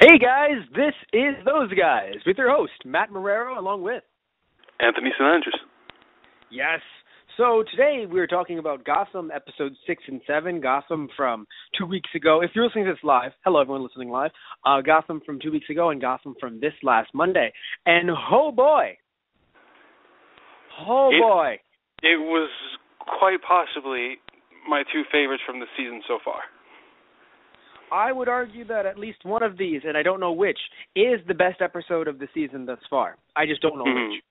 Hey guys, this is Those Guys with your host, Matt Marrero, along with Anthony Sinandris. Yes. So today we're talking about Gotham episodes 6 and 7, Gotham from 2 weeks ago. If you're listening to this live, hello everyone listening live, Gotham from 2 weeks ago and Gotham from this last Monday. And oh boy, it was quite possibly my two favorites from the season so far. I would argue that at least one of these, and I don't know which, is the best episode of the season thus far. I just don't know which.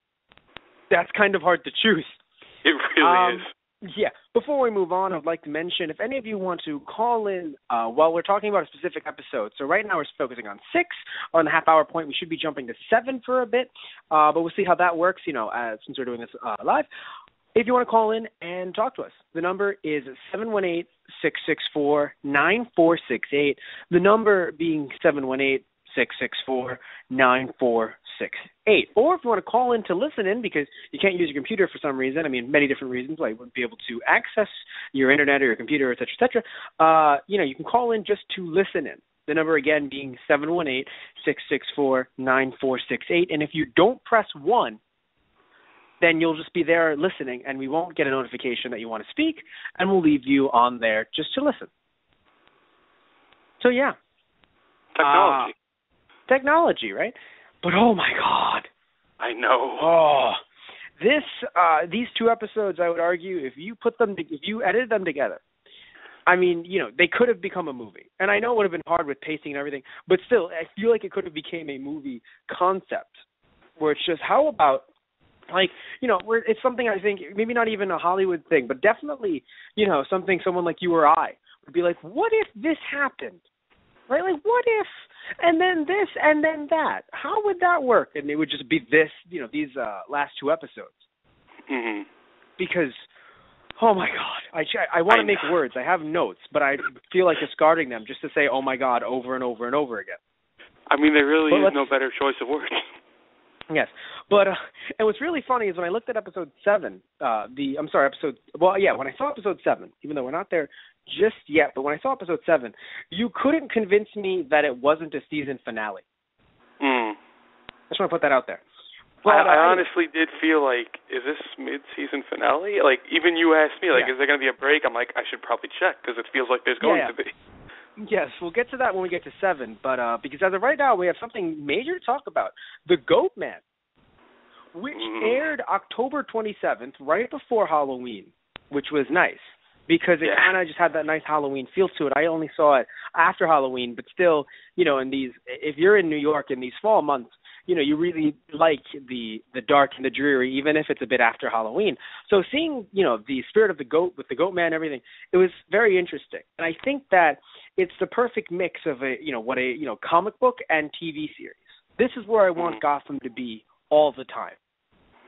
That's kind of hard to choose. It really is. Yeah. Before we move on, I'd like to mention, if any of you want to call in while we're talking about a specific episode, so right now we're focusing on 6. On the half-hour point, we should be jumping to 7 for a bit, but we'll see how that works, since we're doing this live. If you want to call in and talk to us, the number is 718-664-9468, the number being 718-664-9468. Or if you want to call in to listen in because you can't use your computer for some reason, many different reasons why you wouldn't be able to access your internet or your computer, et cetera, you can call in just to listen in. The number again being 718-664-9468. And if you don't press 1, then you'll just be there listening, and we won't get a notification that you want to speak, and we'll leave you on there just to listen. So, yeah. Technology, right? But, oh, my God. I know. Oh. These two episodes, I would argue, if you edited them together, they could have become a movie. And I know it would have been hard with pacing and everything, but still, I feel like it could have became a movie concept where it's just, how about, it's something I think, maybe not even a Hollywood thing, but definitely, something someone like you or I would be like, what if this happened? Right? Like, what if, and then this, and then that? How would that work? And it would just be this, these last 2 episodes. Mm-hmm. Because, oh my God, I want to make words. I have notes, but I feel like discarding them just to say, oh my God, over and over and over again. There really is no better choice of words. Yes, but and what's really funny is when I looked at episode 7, when I saw episode 7, even though we're not there just yet, but when I saw episode 7, you couldn't convince me that it wasn't a season finale. I just want to put that out there. But, I honestly did feel like, is this mid-season finale? Like, even you asked me, is there going to be a break? I'm like, I should probably check because it feels like there's going to be. Yes, we'll get to that when we get to 7, but because as of right now, we have something major to talk about. The Goat Man, which aired October 27th, right before Halloween, which was nice, because it kind of just had that nice Halloween feel to it. I only saw it after Halloween, but still, if you're in New York in these fall months, you really like the dark and the dreary, even if it's a bit after Halloween. So seeing, the spirit of the goat with the Goat Man and everything, it was very interesting. And I think that it's the perfect mix of a comic book and TV series. This is where I want Gotham to be all the time.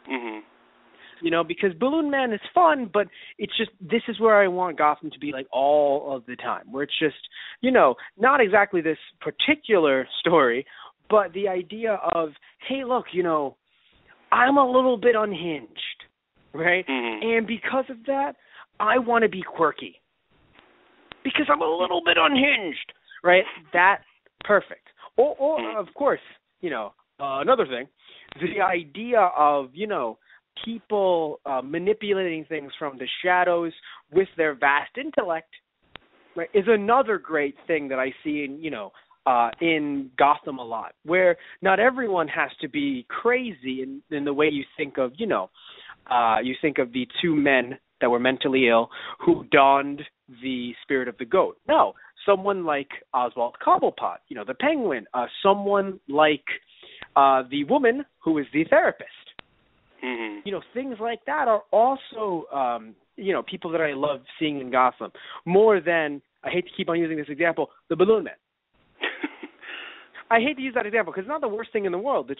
Mm-hmm. Because Balloon Man is fun, but it's just, this is where I want Gotham to be like all of the time, where it's just, not exactly this particular story, but the idea of, hey, look, I'm a little bit unhinged, right? Mm-hmm. And because of that, I want to be quirky. Because I'm a little bit unhinged, right? That's perfect. Or of course, another thing, the idea of, people manipulating things from the shadows with their vast intellect, right, is another great thing that I see in Gotham a lot, where not everyone has to be crazy in the way you think of, you think of the 2 men that were mentally ill who donned the spirit of the goat. No, someone like Oswald Cobblepot, the Penguin, someone like the woman who is the therapist. Mm-hmm. Things like that are also, people that I love seeing in Gotham more than, I hate to keep on using this example, the Balloon Man. I hate to use that example because it's not the worst thing in the world. It's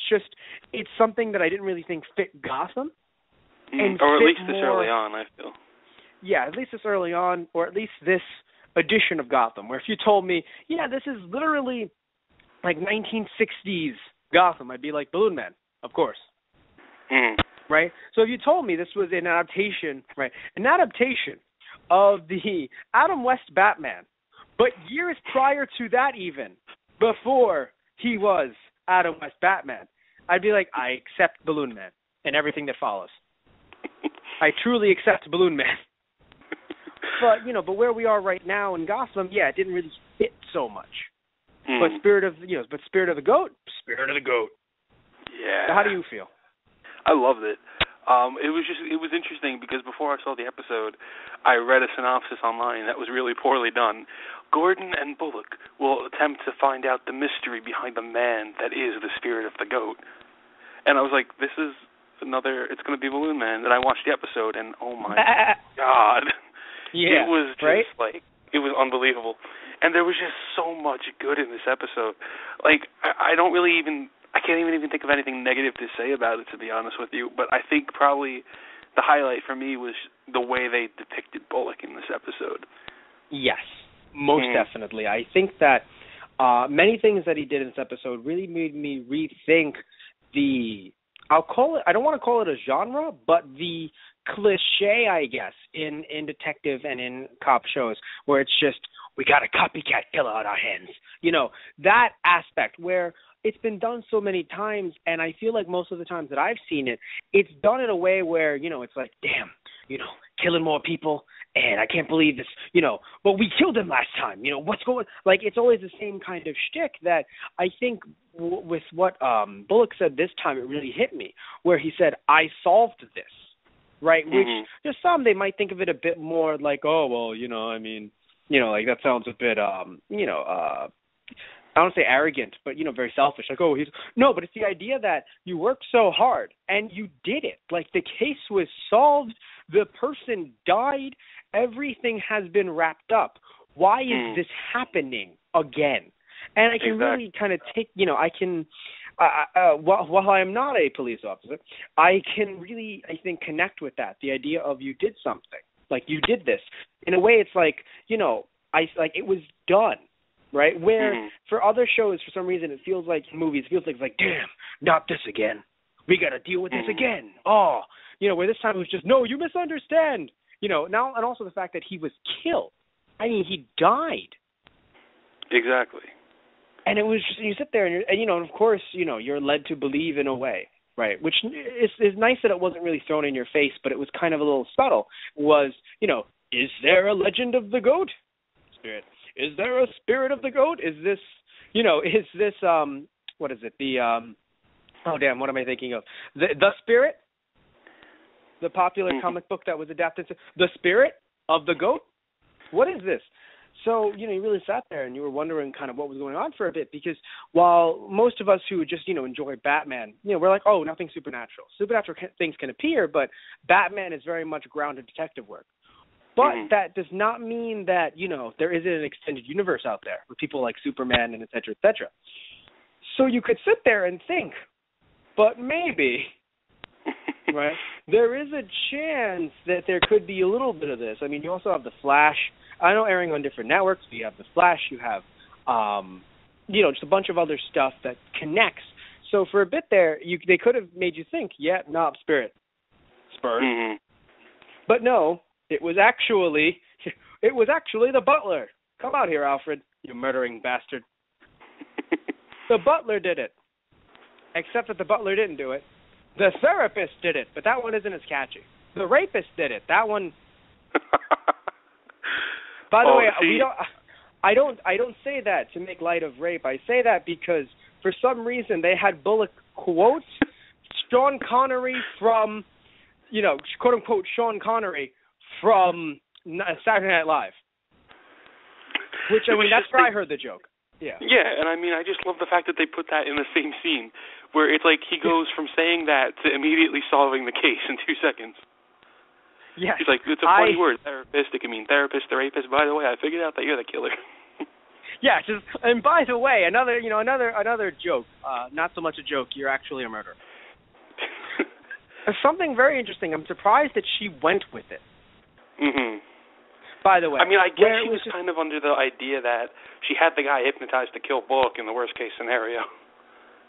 something that I didn't really think fit Gotham. Or at least this early on, I feel. Yeah, at least this early on, or at least this edition of Gotham, where if you told me, this is literally like 1960s Gotham, I'd be like, Balloon Man, of course. Right? So if you told me this was an adaptation of the Adam West Batman, but years prior to that even, before he was Adam West Batman, I'd be like, I accept Balloon Man and everything that follows. I truly accept Balloon Man. But where we are right now in Gotham, it didn't really fit so much. But Spirit of the Goat. Yeah. So how do you feel? I loved it. It was interesting because before I saw the episode, I read a synopsis online that was really poorly done. Gordon and Bullock will attempt to find out the mystery behind the man that is the Spirit of the Goat. And I was like, it's going to be Balloon Man. And I watched the episode, and oh my God. Yeah, it was just right? it was unbelievable. And there was just so much good in this episode. Like, I can't even think of anything negative to say about it, to be honest with you. But I think probably the highlight for me was the way they depicted Bullock in this episode. Yes, most definitely. I think that many things that he did in this episode really made me rethink I don't want to call it a genre, but the cliche, I guess, in detective and in cop shows where it's just, we got a copycat killer on our hands. That aspect where it's been done so many times, and I feel like most of the times that I've seen it, it's done in a way where, it's like, damn, killing more people, and I can't believe this, but we killed him last time, what's going, like, it's always the same kind of shtick that I think with what Bullock said this time, it really hit me, where he said, I solved this, right, which, just some, they might think of it a bit more like, oh, well, like, that sounds a bit, I don't say arrogant, but, very selfish. Like, oh, no, but it's the idea that you worked so hard and you did it. Like, the case was solved. The person died. Everything has been wrapped up. Why is this happening again? And I can really kind of take, while I am not a police officer, I can really, I think, connect with that. The idea of you did something. Like, you did this. In a way, it's like, it was done. Right? Where for other shows, for some reason, it feels like movies, it feels like it's like, damn, not this again. We got to deal with this again. Oh, where this time it was just, no, you misunderstand. Now, and also the fact that he was killed. I mean, he died. Exactly. And it was just, you sit there and of course, you're led to believe in a way, right? Which is nice that it wasn't really thrown in your face, but it was kind of a little subtle. Was, is there a legend of the goat? Spirit. Is there a Spirit of the Goat? Is this, what is it? What am I thinking of? The Spirit? The popular comic book that was adapted to The Spirit of the Goat? What is this? So, you really sat there and you were wondering kind of what was going on for a bit, because while most of us who just, enjoy Batman, we're like, oh, nothing supernatural. Supernatural things can appear, but Batman is very much grounded detective work. But that does not mean that, there isn't an extended universe out there with people like Superman and et cetera, et cetera. So you could sit there and think, but maybe, right, there is a chance that there could be a little bit of this. I mean, you also have The Flash. I know airing on different networks, but you have The Flash, you have, just a bunch of other stuff that connects. So for a bit there, they could have made you think, Spirit. Spurs. But no. It was actually the butler. Come out here, Alfred, you murdering bastard. The butler did it. Except that the butler didn't do it. The therapist did it, but that one isn't as catchy. The rapist did it. That one. By the way, I don't say that to make light of rape. I say that because for some reason they had Bullock quote Sean Connery from, quote unquote Sean Connery from Saturday Night Live. Which, that's where I heard the joke. Yeah. Yeah, and I just love the fact that they put that in the same scene, where it's like he goes from saying that to immediately solving the case in 2 seconds. Yeah. He's like, it's a funny word, therapist. It can mean therapist, the rapist. By the way, I figured out that you're the killer. Yeah, and by the way, another joke. Not so much a joke. You're actually a murderer. Something very interesting. I'm surprised that she went with it. By the way, I guess she was kind of under the idea that she had the guy hypnotized to kill Bullock in the worst case scenario.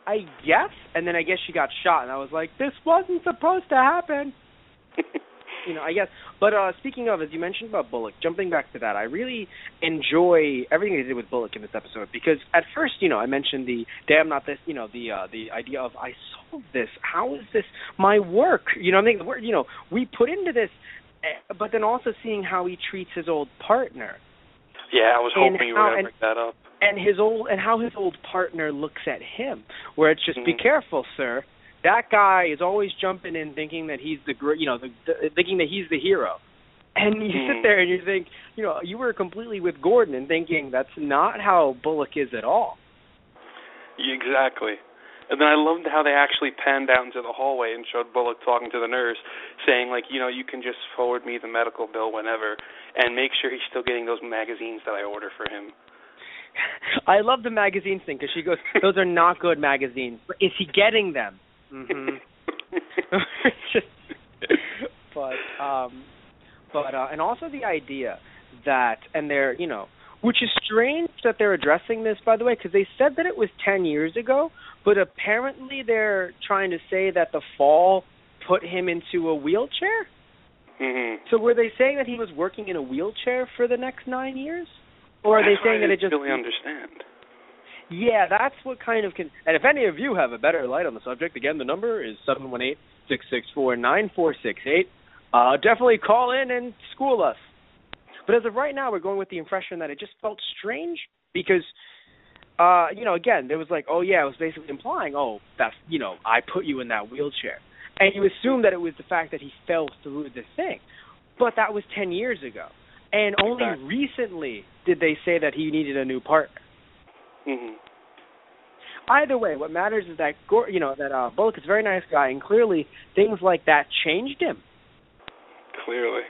I guess, and then I guess she got shot, and I was like, this wasn't supposed to happen. I guess. But speaking of, as you mentioned about Bullock, jumping back to that, I really enjoy everything they did with Bullock in this episode because at first, I mentioned the damn not this, the idea of I solved this. How is this my work? I think the word, we put into this, but then also seeing how he treats his old partner. Yeah, I was hoping you were going to bring that up. And how his old partner looks at him, where it's just be careful, sir. That guy is always jumping in, thinking that he's thinking that he's the hero, and you sit there and you think, you were completely with Gordon and thinking that's not how Bullock is at all. Exactly. And then I loved how they actually panned out into the hallway and showed Bullock talking to the nurse, saying, you can just forward me the medical bill whenever, and make sure he's still getting those magazines that I order for him. I love the magazines thing because she goes, those are not good magazines. Is he getting them? Mm-hmm. And also the idea that, and they're, which is strange that they're addressing this, by the way, because they said that it was 10 years ago, but apparently they're trying to say that the fall put him into a wheelchair. Mm-hmm. So were they saying that he was working in a wheelchair for the next 9 years? Or are they saying that it just... I don't really understand. Yeah, that's what kind of... And if any of you have a better light on the subject, again, the number is 718-664-9468. Definitely call in and school us. But as of right now, we're going with the impression that it just felt strange because, again, there was it was basically implying, that's, I put you in that wheelchair. And you assume that it was the fact that he fell through the thing. But that was 10 years ago. And only recently did they say that he needed a new partner. Mm-hmm. Either way, what matters is that Bullock is a very nice guy, and clearly things like that changed him. Clearly.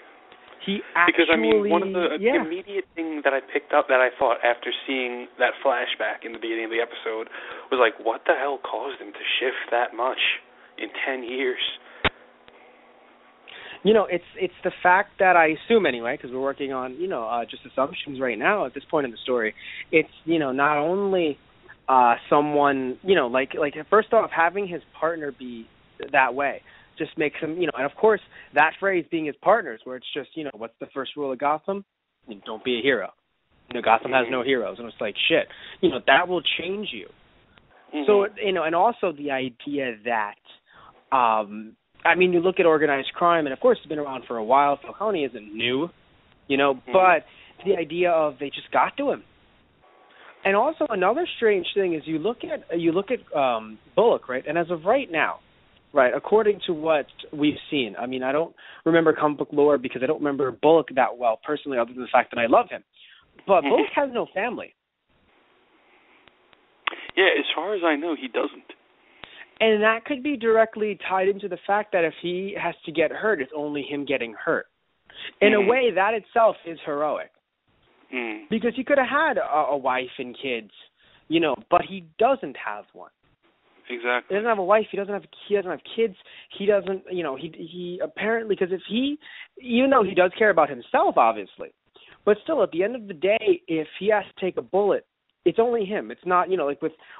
He actually... Because, one of the immediate thing that I picked up that I thought after seeing that flashback in the beginning of the episode was what the hell caused him to shift that much in 10 years? It's the fact that I assume anyway, because we're working on, just assumptions right now at this point in the story. It's, not only someone, first off, having his partner be that way just makes him, and of course, that phrase being his partners, where it's just, what's the first rule of Gotham? Don't be a hero. Gotham has no heroes. And it's shit, that will change you. Mm-hmm. So, and also the idea that, you look at organized crime, and of course it's been around for a while. Falcone isn't new, but the idea of they just got to him. And also another strange thing is you look at Bullock, right? And as of right now, right, according to what we've seen, I don't remember comic book lore because I don't remember Bullock that well personally, other than the fact that I love him. But Bullock has no family. Yeah, as far as I know, he doesn't. And that could be directly tied into the fact that if he has to get hurt, it's only him getting hurt. In a way, that itself is heroic. Because he could have had a wife and kids, but he doesn't have one. Exactly. He doesn't have a wife. He doesn't have kids. He doesn't, he apparently, because if he, even though he does care about himself, obviously, but still, at the end of the day, if he has to take a bullet, it's only him. It's not, when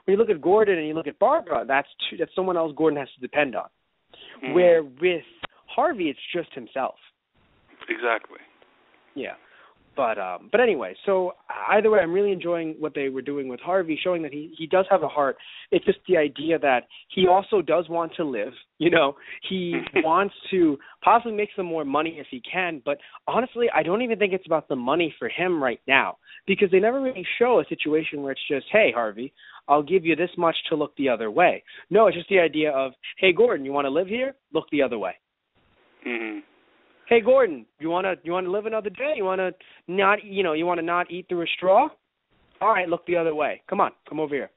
you look at Gordon and you look at Barbara, that's someone else Gordon has to depend on. Where with Harvey, it's just himself. Exactly. Yeah. But anyway, so either way, I'm really enjoying what they were doing with Harvey, showing that he does have a heart. It's just the idea that he also does want to live. He wants to possibly make some more money if he can. But honestly, I don't even think it's about the money for him right now because they never really show a situation where it's just, hey, Harvey, I'll give you this much to look the other way. No, it's just the idea of, hey, Gordon, you want to live here? Look the other way. Mm-hmm. Hey Gordon, you want to live another day? You want to not eat through a straw? All right, look the other way. Come over here.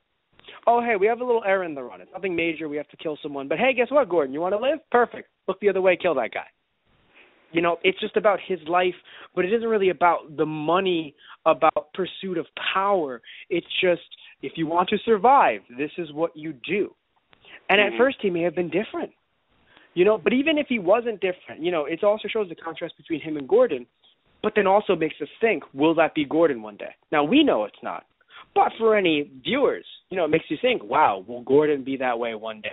Oh, hey, we have a little errand to run. It's nothing major. We have to kill someone. But hey, guess what, Gordon? You want to live? Perfect. Look the other way. Kill that guy. It's just about his life, but it isn't really about the money, about pursuit of power. It's just if you want to survive, this is what you do. And at first, he may have been different. But even if he wasn't different, it also shows the contrast between him and Gordon, but then also makes us think, will that be Gordon one day? Now, we know it's not. But for any viewers, it makes you think, wow, will Gordon be that way one day?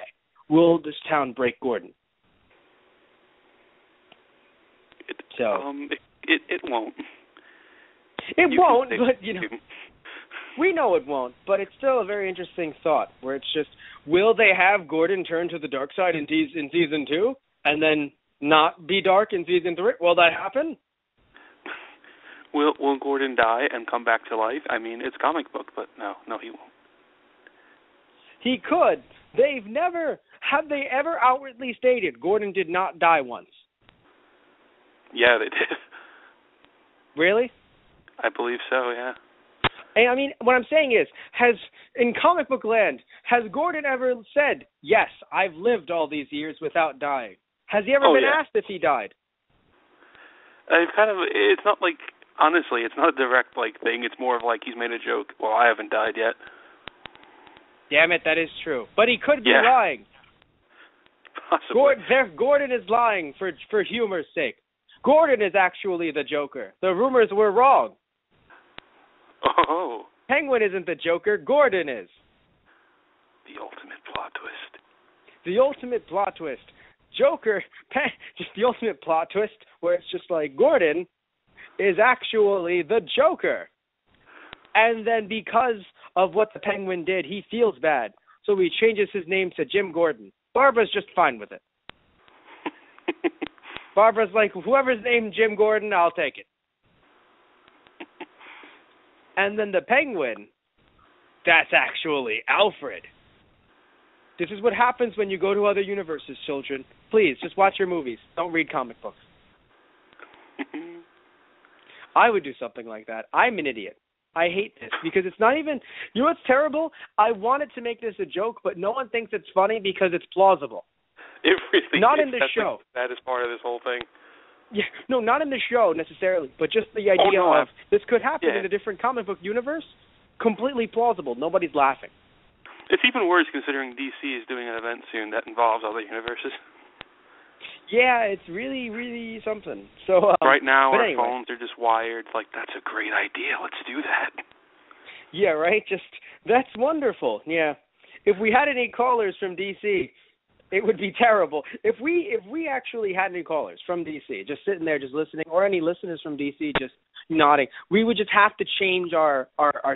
Will this town break Gordon? It won't. It won't, but we know it won't. But it's still a very interesting thought, where it's just, will they have Gordon turn to the dark side in season 2, and then not be dark in season 3? Will that happen? Will Gordon die and come back to life? I mean, it's comic book, but no, he won't. He could. Have they ever outwardly stated Gordon did not die once? Yeah, they did. Really? I believe so, yeah. And I mean, what I'm saying is, in comic book land, has Gordon ever said, yes, I've lived all these years without dying? Has he ever been asked if he died? It's not like, honestly, it's not a direct thing. It's more of he's made a joke. Well, I haven't died yet. Damn it, that is true. But he could be lying. Possibly. Gordon is lying for humor's sake. Gordon is actually the Joker. The rumors were wrong. Oh. Penguin isn't the Joker. Gordon is. The ultimate plot twist. The ultimate plot twist. Joker, just the ultimate plot twist where it's just Gordon is actually the Joker. And then because of what the Penguin did, he feels bad. So he changes his name to Jim Gordon. Barbara's just fine with it. Barbara's like, whoever's named Jim Gordon, I'll take it. And then the Penguin, that's actually Alfred. This is what happens when you go to other universes, children. Please, just watch your movies. Don't read comic books. I would do something like that. I'm an idiot. I hate this because it's not even, you know what's terrible? I wanted to make this a joke, but no one thinks it's funny because it's plausible. It really not is. In the show. That is part of this whole thing. Yeah, no, not in the show necessarily, but just the idea of this could happen in a different comic book universe. Completely plausible. Nobody's laughing. It's even worse considering DC is doing an event soon that involves other universes. Yeah, it's really, really something. So right now our phones are just wired that's a great idea. Let's do that. Yeah, right. That's wonderful. Yeah. If we had any callers from DC, it would be terrible. If we actually had any callers from DC, just sitting there, just listening, or any listeners from DC just nodding, we would just have to change our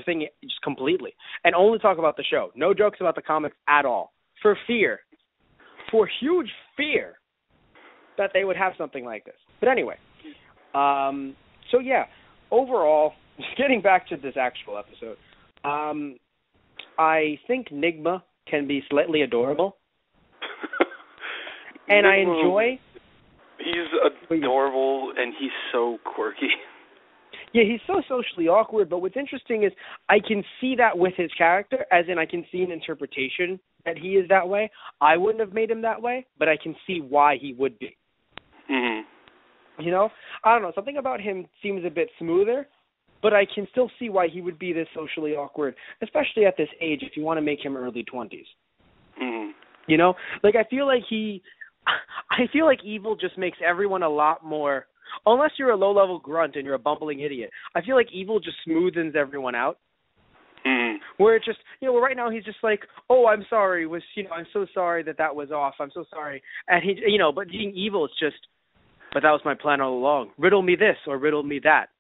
thing just completely and only talk about the show. No jokes about the comics at all. For huge fear that they would have something like this. But anyway, so yeah, overall, getting back to this actual episode, I think Nigma can be slightly adorable. And I enjoy... He's adorable, and he's so quirky. Yeah, he's so socially awkward, but what's interesting is I can see that with his character, as in I can see an interpretation that he is that way. I wouldn't have made him that way, but I can see why he would be. Mm-hmm. You know? I don't know, something about him seems a bit smoother, but I can still see why he would be this socially awkward, especially at this age if you want to make him early 20s. Mm-hmm. You know? I feel like evil just makes everyone a lot more, unless you're a low-level grunt and you're a bumbling idiot, I feel like evil just smoothens everyone out. Mm. Where it's just, where right now he's just like, oh, I'm sorry, I'm so sorry that was off, I'm so sorry. And he, but being evil is just, but that was my plan all along. Riddle me this or riddle me that.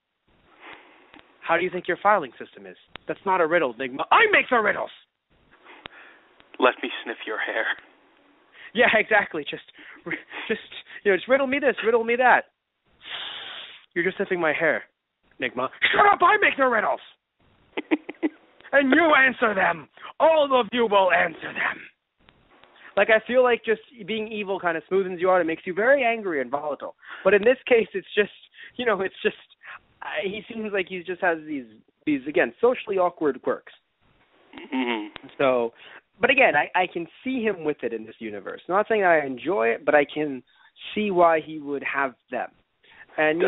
How do you think your filing system is? That's not a riddle, Nigma. I make the riddles! Let me sniff your hair. Yeah, exactly. Just riddle me this, riddle me that. You're just sniffing my hair, Nigma. Shut up! I make the riddles, and you answer them. All of you will answer them. I feel like just being evil kind of smoothens you out. It makes you very angry and volatile. But in this case, it's just, he seems like he just has these again socially awkward quirks. Mm-hmm. So. But again, I can see him with it in this universe. Not saying that I enjoy it, but I can see why he would have them. And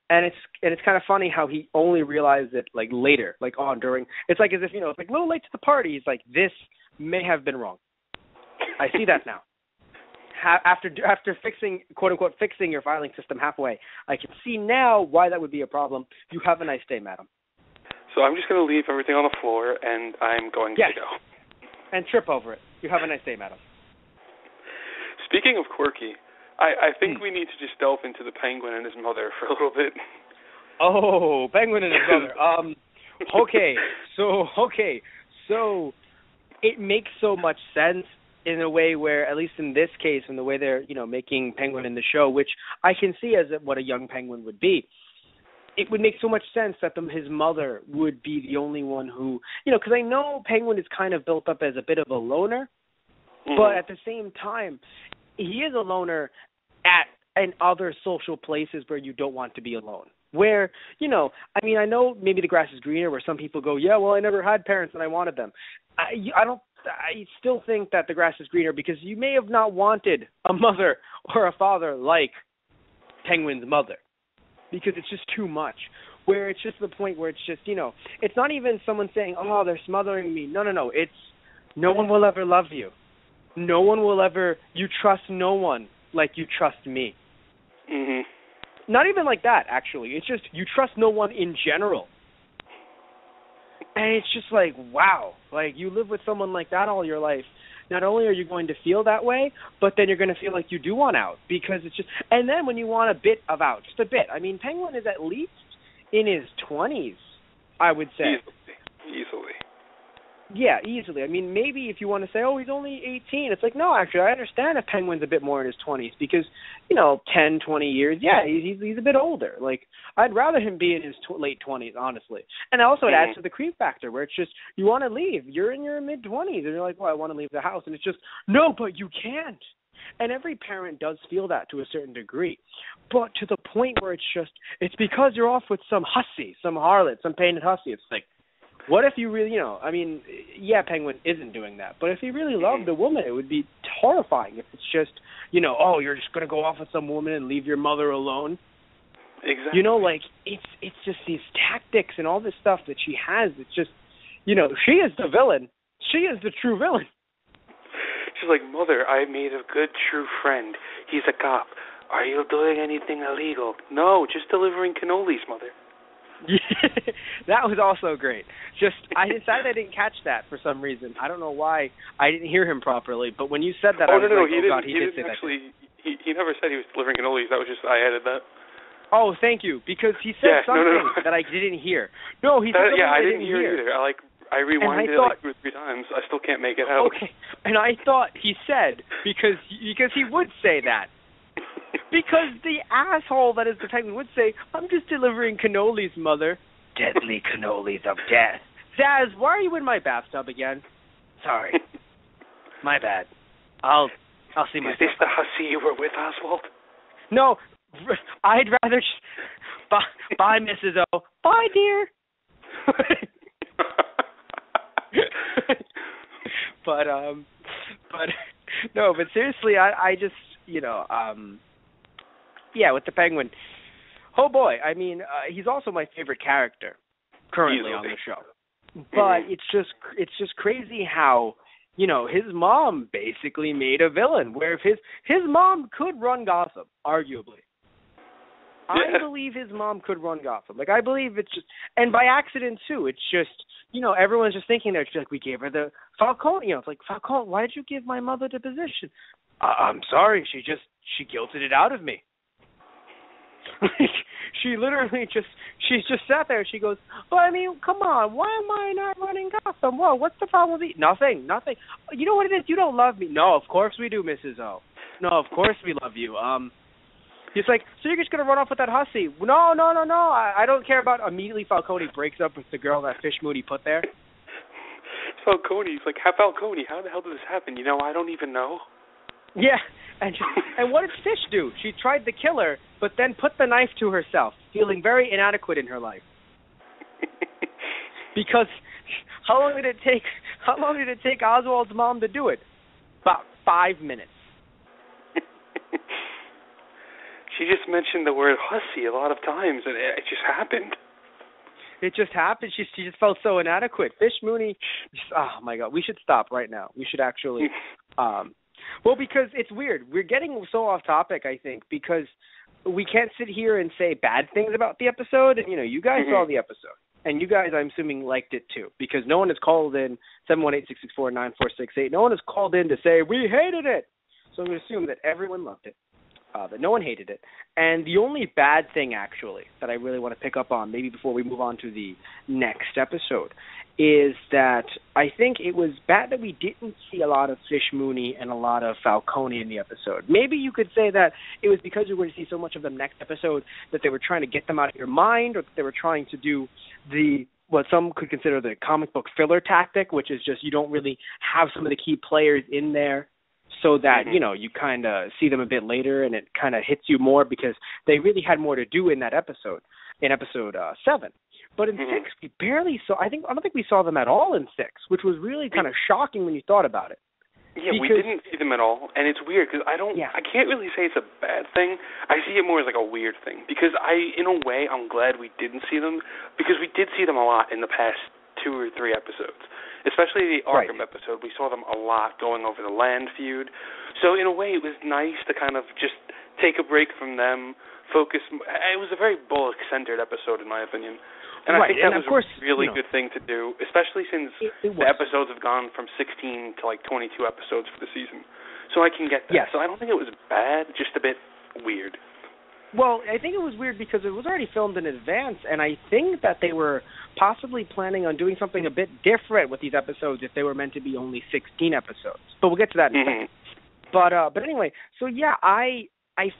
and it's kind of funny how he only realized it later, during. It's as if it's a little late to the party. He's like, this may have been wrong. I see that now. After fixing, quote unquote, fixing your filing system halfway, I can see now why that would be a problem. You have a nice day, madam. So I'm just going to leave everything on the floor, and I'm going to go. And trip over it. You have a nice day, madam. Speaking of quirky, I think we need to just delve into the Penguin and his mother for a little bit. Oh, Penguin and his mother. Okay, so it makes so much sense in a way where, at least in this case, in the way they're, making Penguin in the show, which I can see as what a young Penguin would be. It would make so much sense that his mother would be the only one who, because I know Penguin is kind of built up as a bit of a loner, but at the same time, he is a loner in other social places where you don't want to be alone. Where, I know maybe the grass is greener, where some people go, yeah, well, I never had parents and I wanted them. I still think that the grass is greener because you may have not wanted a mother or a father like Penguin's mother, because it's just too much. Where it's just the point where it's just, it's not even someone saying, oh, they're smothering me. No. It's no one will ever love you. No one will ever, you trust no one like you trust me. Mm-hmm. Not even like that, actually. It's just you trust no one in general. And it's just like, wow. Like, you live with someone like that all your life. Not only are you going to feel that way, but then you're going to feel like you do want out. Because it's just, and then when you want a bit of out, just a bit. I mean, Penguin is at least in his 20s, I would say. Easily. Yeah, easily. I mean, maybe if you want to say, oh, he's only 18, it's like, no, actually, I understand if Penguin's a bit more in his 20s because, 10, 20 years, yeah, he's a bit older. Like, I'd rather him be in his late 20s, honestly. And also it adds to the creep factor where it's just, you want to leave. You're in your mid-20s, and you're like, well, I want to leave the house. And it's just, no, but you can't. And every parent does feel that to a certain degree. But to the point where it's because you're off with some hussy, some harlot, some painted hussy. It's like, what if you really, yeah, Penguin isn't doing that. But if he really loved a woman, it would be horrifying if it's just, oh, you're just going to go off with some woman and leave your mother alone. Exactly. It's just these tactics and all this stuff that she has. It's just, she is the villain. She is the true villain. She's like, Mother, I made a good, true friend. He's a cop. Are you doing anything illegal? No, just delivering cannolis, Mother. That was also great. I decided I didn't catch that for some reason. I don't know why I didn't hear him properly, but when you said that, I was like, oh, God, he did say actually, that. He never said he was delivering cannolis. That was just, I added that. Oh, thank you, because he said something that I didn't hear. No, he said something I didn't hear it either. I rewinded it like 2 or 3 times. I still can't make it out. Okay, and I thought he said, because he would say that. Because the asshole that is the Penguin would say, I'm just delivering cannolis, Mother. Deadly cannolis of death. Zaz, why are you in my bathtub again? Sorry. My bad. I'll see myself. Is this the hussy you were with, Oswald? No, I'd rather just... Bye, Mrs. O. Bye, dear. But seriously, I just, yeah, with the Penguin. Oh boy, I mean, he's also my favorite character currently on the show. But it's just crazy how, his mom basically made a villain. Where if his mom could run Gotham, arguably. I believe his mom could run Gotham. Like, I believe it's just, and by accident too. It's just, everyone's just thinking there. It's like, we gave her the Falcone. It's like, Falcone, why did you give my mother the position? I'm sorry, she guilted it out of me. She literally she's just sat there. She goes, well, I mean, come on, why am I not running Gotham? Whoa, what's the problem with Nothing. You know what it is? You don't love me. No, of course we do, Mrs. O. No, of course we love you. He's like, so you're just going to run off with that hussy? No. I don't care about. Immediately Falcone breaks up with the girl that Fish Moody put there. Falcone, he's like, Falcone, how the hell did this happen? I don't even know. Yeah, and what did Fish do? She tried to kill her, but then put the knife to herself, feeling very inadequate in her life. Because how long did it take Oswald's mom to do it? About 5 minutes. She just mentioned the word hussy a lot of times, and it just happened. It just happened. She just felt so inadequate. Fish Mooney, oh my God, we should stop right now. We should actually, well, because it's weird. We're getting so off topic, I think, because we can't sit here and say bad things about the episode. And, you guys saw the episode. And you guys, I'm assuming, liked it too, because no one has called in 718-664-9468. No one has called in to say, we hated it. So I'm going to assume that everyone loved it. but no one hated it. And the only bad thing, actually, that I really want to pick up on, maybe before we move on to the next episode, is that I think it was bad that we didn't see a lot of Fish Mooney and a lot of Falcone in the episode. Maybe you could say that it was because we were going to see so much of them next episode that they were trying to get them out of your mind, or that they were trying to do what some could consider the comic book filler tactic, which is just you don't really have some of the key players in there so that, you kind of see them a bit later and it kind of hits you more because they really had more to do in that episode, in episode 7. But in 6, we barely saw, I don't think we saw them at all in 6, which was really kind of shocking when you thought about it. Yeah, we didn't see them at all, and it's weird because I can't really say it's a bad thing. I see it more as like a weird thing because in a way, I'm glad we didn't see them because we did see them a lot in the past 2 or 3 episodes, especially the Arkham episode. We saw them a lot going over the land feud. So in a way, it was nice to kind of just take a break from them, focus. It was a very Bullock-centered episode, in my opinion. And I think that was a really good thing to do, especially since the episodes have gone from 16 to like 22 episodes for the season. So I can get that. Yes. So I don't think it was bad, just a bit weird. Well, I think it was weird because it was already filmed in advance, and I think that they were possibly planning on doing something a bit different with these episodes if they were meant to be only 16 episodes. But we'll get to that in a second. But anyway, so yeah, I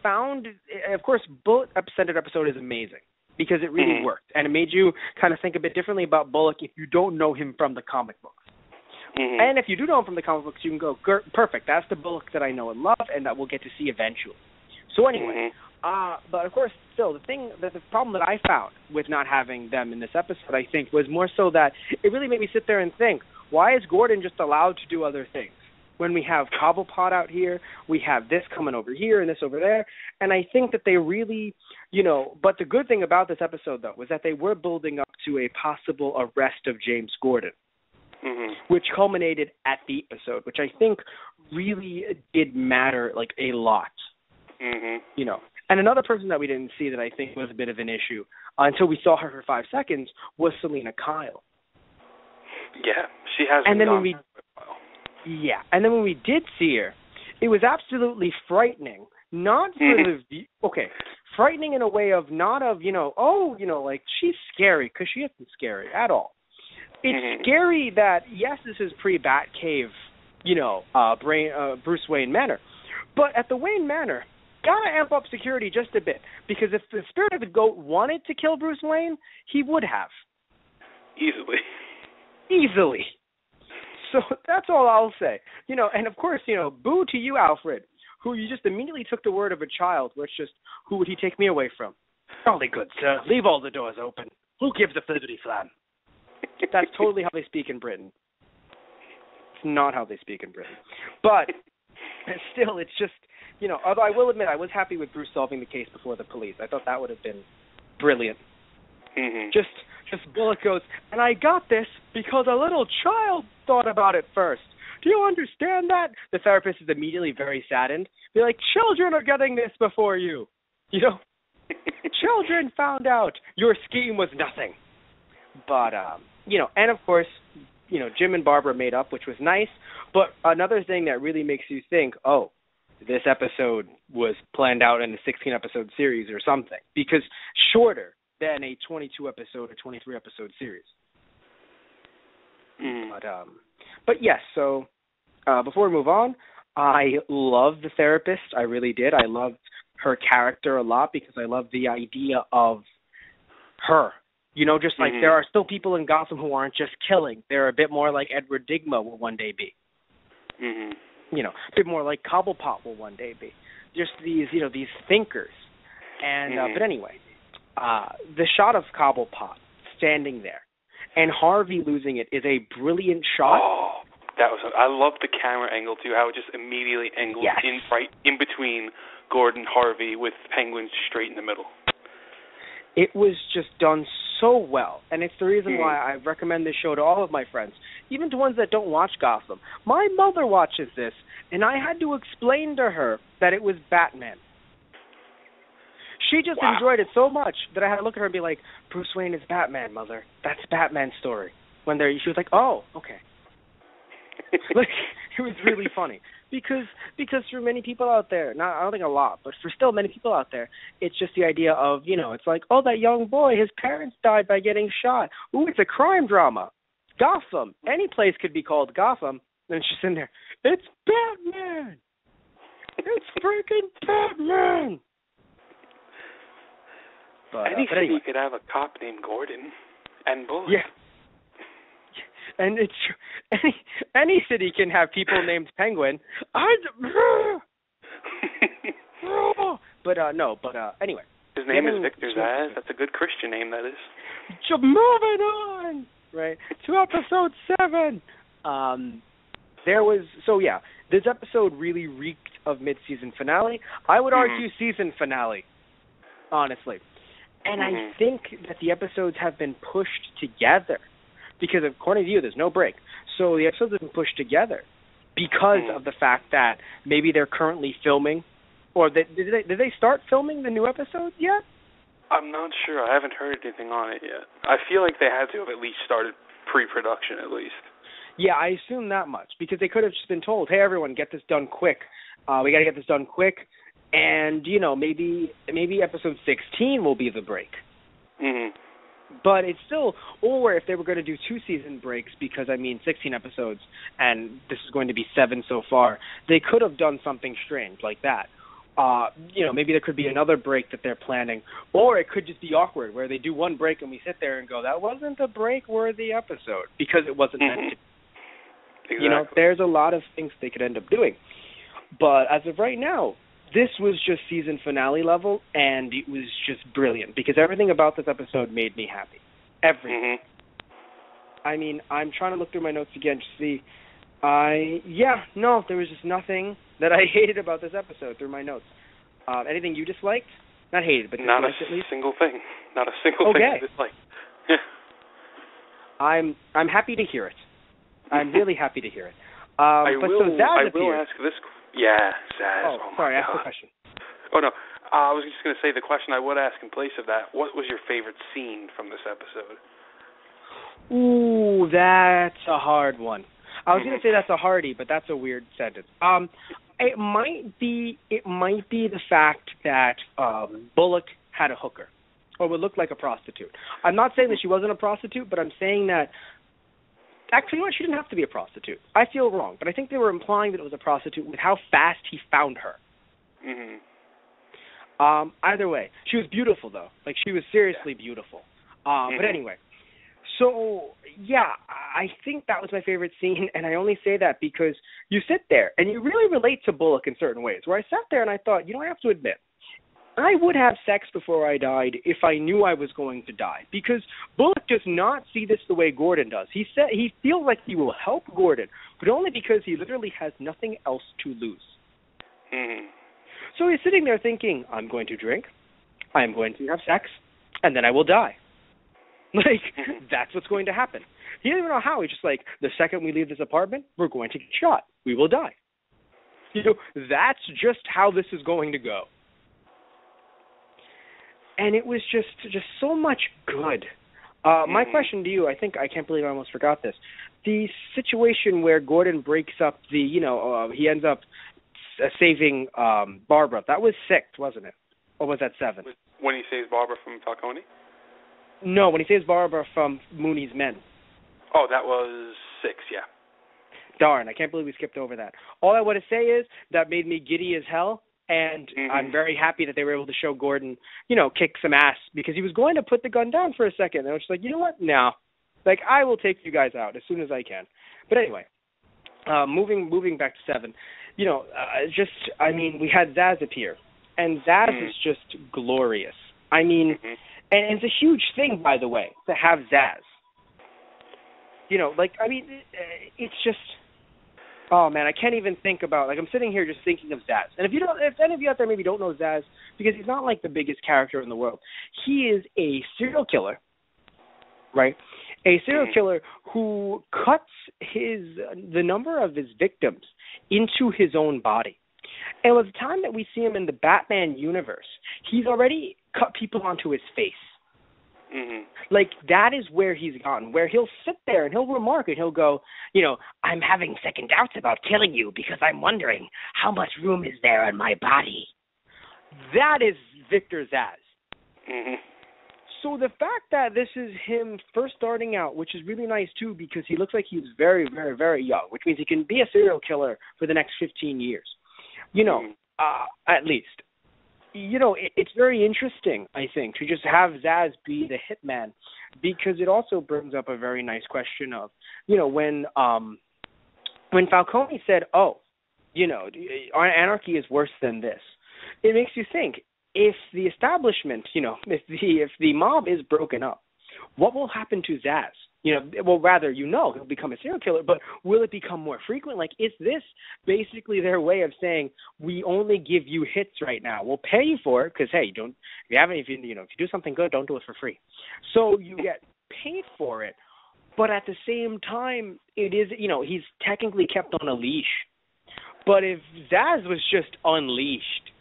found, of course, Bullock-centered episode is amazing. Because it really worked, and it made you kind of think a bit differently about Bullock if you don't know him from the comic books. And if you do know him from the comic books, you can go, perfect, that's the Bullock that I know and love, and that we'll get to see eventually. So anyway, but of course, still, the problem that I found with not having them in this episode, I think, was more so that it really made me sit there and think, why is Gordon just allowed to do other things? When we have Cobblepot out here, we have this coming over here and this over there. And I think that they really, but the good thing about this episode, though, was that they were building up to a possible arrest of James Gordon, which culminated at the episode, which I think really did matter, like, a lot. And another person that we didn't see that I think was a bit of an issue until we saw her for 5 seconds was Selena Kyle. Yeah, she hasn't and then gone when we, Yeah, and then when we did see her, it was absolutely frightening. Not for frightening in a way of not of, like she's scary, because she isn't scary at all. It's scary that, yes, this is pre-Batcave, Bruce Wayne Manor. But at the Wayne Manor, gotta amp up security just a bit, because if the spirit of the goat wanted to kill Bruce Wayne, he would have. Easily. So that's all I'll say. And of course, boo to you, Alfred, who you just immediately took the word of a child, which just, who would he take me away from? Jolly good, sir. Leave all the doors open. Who gives a flippity flam? That's totally how they speak in Britain. It's not how they speak in Britain. But still, it's just, although I will admit I was happy with Bruce solving the case before the police. I thought that would have been brilliant. Just Bullock goes, and I got this because a little child thought about it first. Do you understand that? The therapist is immediately very saddened. They're like, children are getting this before you. Children found out your scheme was nothing. But, and of course, Jim and Barbara made up, which was nice. But another thing that really makes you think, oh, this episode was planned out in a 16-episode series or something. Because shorter than a 22-episode or 23-episode series. But yes, so before we move on, I love the therapist. I really did. I loved her character a lot because I love the idea of her. Just like there are still people in Gotham who aren't just killing. They're a bit more like Edward Digma will one day be. A bit more like Cobblepot will one day be. Just these, these thinkers. And but anyway, the shot of Cobblepot standing there and Harvey losing it is a brilliant shot. Oh, I love the camera angle too. How it just immediately angles right in between Gordon, Harvey, with Penguin straight in the middle. It was just done so well, and it's the reason why I recommend this show to all of my friends, even to ones that don't watch Gotham. My mother watches this, and I had to explain to her that it was Batman. She just enjoyed it so much that I had to look at her and be like, Bruce Wayne is Batman, Mother. That's Batman's story. She was like, oh, okay. It was really funny because for many people out there, I don't think a lot, but for still many people out there, it's just the idea of, it's like, oh, that young boy, his parents died by getting shot. Ooh, it's a crime drama. Gotham. Any place could be called Gotham. And it's just in there. It's Batman. It's freaking Batman. But city anyway. could have a cop named Gordon and Bullock. Yeah. And it's any city can have people named Penguin. But anyway. His name is Victor Zsasz. That's a good Christian name, that is. Moving on, right, to episode 7. This episode really reeked of mid-season finale. I would argue season finale, honestly. And I think that the episodes have been pushed together because, according to you, there's no break. So the episodes have been pushed together because of the fact that maybe they're currently filming, or did they start filming the new episodes yet? I'm not sure. I haven't heard anything on it yet. I feel like they had to have at least started pre-production at least. Yeah, I assume that much, because they could have just been told, hey, everyone, get this done quick. We got to get this done quick. And, maybe episode 16 will be the break. Mm-hmm. But it's still, or if they were going to do 2 season breaks, because, 16 episodes, and this is going to be 7 so far, they could have done something strange like that. Maybe there could be another break that they're planning, or it could just be awkward, where they do one break and we sit there and go, that wasn't a break-worthy episode, because it wasn't meant to. Exactly. There's a lot of things they could end up doing. But as of right now, this was just season finale level, and it was just brilliant, because everything about this episode made me happy. Everything. I'm trying to look through my notes again to see. There was just nothing that I hated about this episode through my notes. Anything you disliked? Not hated, but disliked at least? Single thing. Not a single thing I disliked. I'm happy to hear it. I'm really happy to hear it. I will ask this. Yeah, Zsasz. Oh, sorry, ask the question. Oh, no. I was just going to say the question I would ask in place of that. What was your favorite scene from this episode? Ooh, that's a hard one. I was going to say that's a hardie, but that's a weird sentence. It might be the fact that Bullock had a hooker, or would look like a prostitute. I'm not saying that she wasn't a prostitute, but I'm saying that actually, she didn't have to be a prostitute. I feel wrong, but I think they were implying that it was a prostitute with how fast he found her. Either way, she was beautiful, though. She was seriously beautiful. But anyway, so, I think that was my favorite scene, and I only say that because you sit there, and you really relate to Bullock in certain ways, where I sat there and I thought, I have to admit, I would have sex before I died if I knew I was going to die, because Bullock does not see this the way Gordon does. He feels like he will help Gordon, but only because he literally has nothing else to lose. So he's sitting there thinking, I'm going to drink, I'm going to have sex, and then I will die. That's what's going to happen. He doesn't know how. He's just like, the second we leave this apartment, we're going to get shot. We will die. That's just how this is going to go. And it was just so much good. My question to you, I can't believe I almost forgot this. The situation where Gordon breaks up he ends up saving Barbara. That was 6, wasn't it? Or was that 7? When he saves Barbara from Falcone? No, when he saves Barbara from Mooney's men. Oh, that was 6, yeah. Darn, I can't believe we skipped over that. All I want to say is that made me giddy as hell. And I'm very happy that they were able to show Gordon, kick some ass, because he was going to put the gun down for a second. And I was just like, you know what? No. I will take you guys out as soon as I can. But anyway, moving back to 7, we had Zsasz appear. And Zsasz is just glorious. And it's a huge thing, by the way, to have Zsasz. It's just... Oh man, I can't even think about I'm sitting here just thinking of Zsasz. And if any of you out there maybe don't know Zsasz, because he's not the biggest character in the world. He is a serial killer, right? A serial killer who cuts the number of his victims into his own body. And by the time that we see him in the Batman universe, he's already cut people onto his face. Like, that is where he's gotten, where he'll sit there and he'll remark and he'll go, I'm having second doubts about killing you because I'm wondering how much room is there in my body. That is Victor Zsasz. So the fact that this is him first starting out, which is really nice too, because he looks like he's very, very, very young, which means he can be a serial killer for the next 15 years, at least. It's very interesting, I think, to just have Zsasz be the hitman, because it also brings up a very nice question of, when Falcone said, anarchy is worse than this, it makes you think, if the establishment, if the mob is broken up, what will happen to Zsasz? He'll become a serial killer, but will it become more frequent? Like, is this basically their way of saying, we only give you hits right now? We'll pay you for it because, hey, if you do something good, don't do it for free. So you get paid for it, but at the same time, it is, he's technically kept on a leash. But if Zsasz was just unleashed,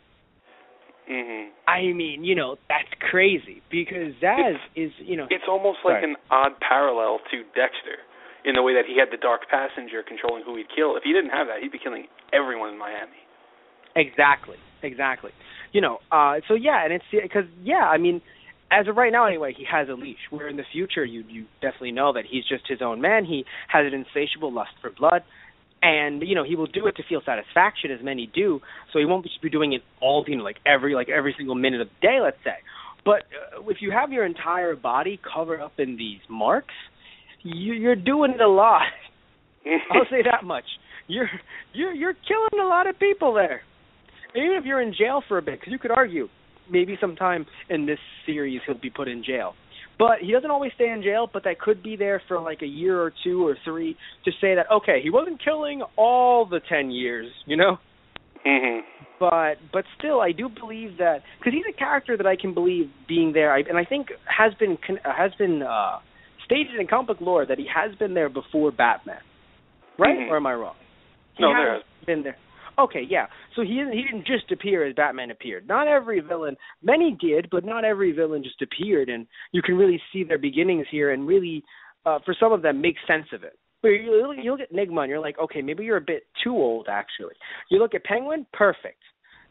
I mean, that's crazy, because Zsasz is, It's almost like an odd parallel to Dexter, in the way that he had the dark passenger controlling who he'd kill. If he didn't have that, he'd be killing everyone in Miami. Exactly. So, yeah, and it's, because, I mean, as of right now anyway, he has a leash, where in the future you definitely know that he's just his own man. He has an insatiable lust for blood. And, he will do it to feel satisfaction, as many do, so he won't just be doing it all, every single minute of the day, let's say. But if you have your entire body covered up in these marks, you're doing it a lot. I'll say that much. You're killing a lot of people there. And even if you're in jail for a bit, because you could argue, maybe sometime in this series he'll be put in jail. But he doesn't always stay in jail, but that could be there for like a year or 2 or 3 to say that, okay, he wasn't killing all the 10 years, But still, I do believe that, because he's a character that I can believe being there, and I think has been stated in comic book lore that he has been there before Batman, right? Or am I wrong? No, there has been there. Okay, yeah. So he didn't just appear as Batman appeared. Not every villain, many did, but not every villain just appeared, and you can really see their beginnings here, and really, for some of them, make sense of it. But you look at Enigma, and you're like, okay, maybe you're a bit too old, actually. You look at Penguin, perfect.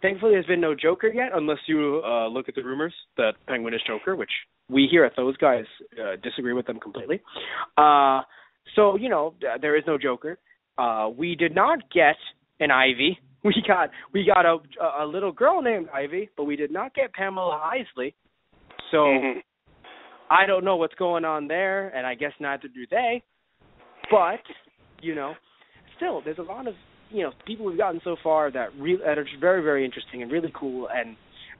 Thankfully, there's been no Joker yet, unless you look at the rumors that Penguin is Joker, which we here at Those Guys disagree with them completely. So, there is no Joker. We did not get an Ivy. We got a little girl named Ivy, but we did not get Pamela Isley. So I don't know what's going on there, and I guess neither do they. But still, there's a lot of people we've gotten so far that are just very, very interesting and really cool. And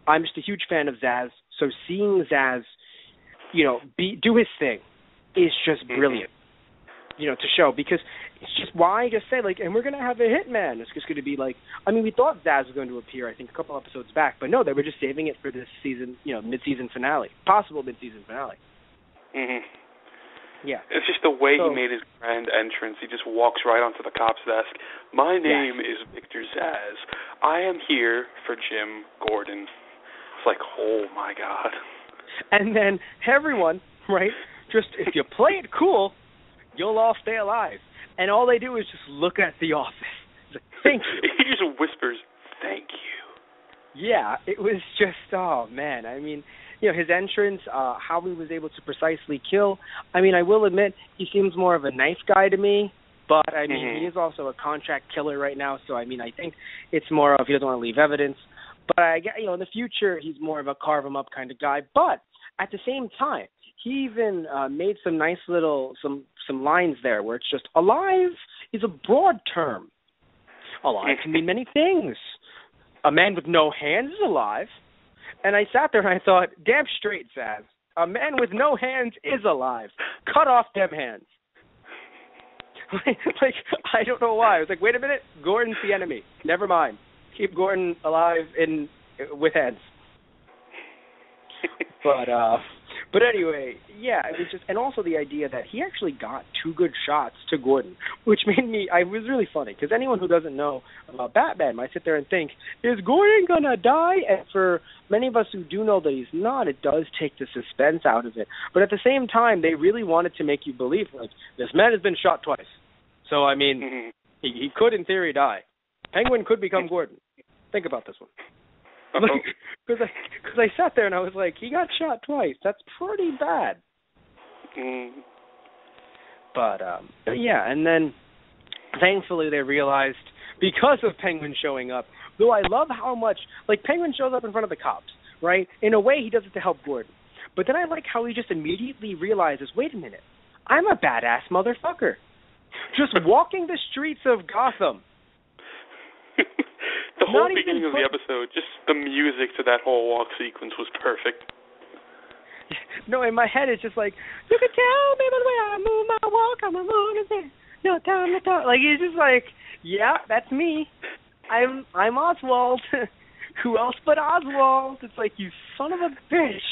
I'm just a huge fan of Zsasz. So seeing Zsasz, do his thing is just brilliant. To show, because it's just why I just said, and we're going to have a hitman. It's just going to be we thought Zsasz was going to appear, I think, a couple episodes back, but no, they were just saving it for this season, mid-season finale, possible mid-season finale. Yeah. It's just the way he made his grand entrance. He just walks right onto the cop's desk. My name is Victor Zsasz. I am here for Jim Gordon. It's like, oh my God. And then everyone, right, just if you play it cool, you'll all stay alive. And all they do is just look at the office. It's like, thank you. He just whispers, thank you. Yeah, it was just, oh, man. I mean, his entrance, how he was able to precisely kill. I mean, I will admit, he seems more of a nice guy to me. But, I mean, he is also a contract killer right now. So, I mean, I think it's more of he doesn't want to leave evidence. But, in the future, he's more of a carve-him-up kind of guy. But at the same time, he even made some nice little, some lines there where it's just, alive is a broad term. Alive can mean many things. A man with no hands is alive. And I sat there and I thought, damn straight, Zsasz. A man with no hands is alive. Cut off them hands. I don't know why. I was like, wait a minute, Gordon's the enemy. Never mind. Keep Gordon alive with hands. But But anyway, yeah, it was just, and also the idea that he actually got 2 good shots to Gordon, which I was really funny, because anyone who doesn't know about Batman might sit there and think, is Gordon gonna die? And for many of us who do know that he's not, it does take the suspense out of it. But at the same time, they really wanted to make you believe, like, this man has been shot twice. So, I mean, he could, in theory, die. Penguin could become Gordon. Think about this one. Because I sat there and I was like, he got shot twice. That's pretty bad. But yeah, and then thankfully they realized, because of Penguin showing up, though I love how much, like, Penguin shows up in front of the cops, right? In a way, he does it to help Gordon. But then I like how he just immediately realizes, wait a minute, I'm a badass motherfucker. Just walking the streets of Gotham. The whole beginning of the episode, just the music to that whole walk sequence was perfect. No, in my head it's just like, you can tell me by the way I move my walk, I'm a moon, no time to talk. Like, he's just like, yeah, that's me. I'm Oswald. Who else but Oswald? It's like, you son of a bitch.